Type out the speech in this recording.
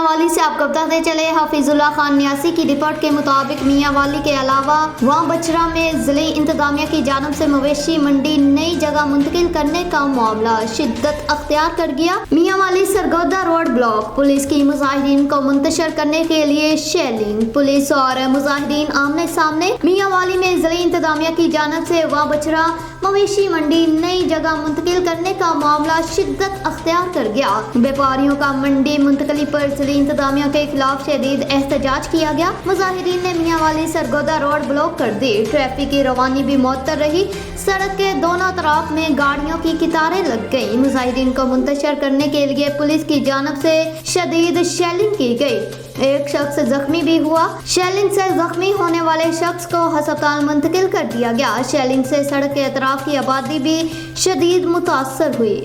मियांवाली से आपको बताते चले, हफीजुल्लाह खान न्यासी की रिपोर्ट के मुताबिक मियांवाली के अलावा वहाँ बछड़ा में जिले इंतजामिया की जानब से मवेशी मंडी नई जगह मुंतकिल करने का मामला शिद्दत अख्तियार कर गया। Mianwali Sargodha road block police की मुजाहिदीन को मुंतशिर करने के लिए शेलिंग। पुलिस और मुजाहिदीन आमने सामने। मियांवाली में जिले इंतजामिया की जानब से वहाँ बछड़ा मवेशी मंडी नई जगह मुंतकिल करने का मामला शिद्दत अख्तियार कर गया। व्यापारियों का मंडी मुंतकली पर जिले इंतजामिया के खिलाफ शदीद एहतजाज किया गया। मुजाहिदीन ने मियांवाली सरगोदा रोड ब्लॉक कर दी। ट्रैफिक की रवानी भी मुअत्तल रही। सड़क के दोनों तरफ में गाड़ियों की कतारें लग गई। मुजाहिदीन को मुंतशिर करने के लिए पुलिस की जानब से शदीद शेलिंग की गई। एक शख्स जख्मी भी हुआ। शेलिंग से जख्मी होने वाले शख्स को अस्पताल मुंतकिल कर दिया गया। शेलिंग से सड़क के अतराफ की आबादी भी शदीद मुतासर हुई।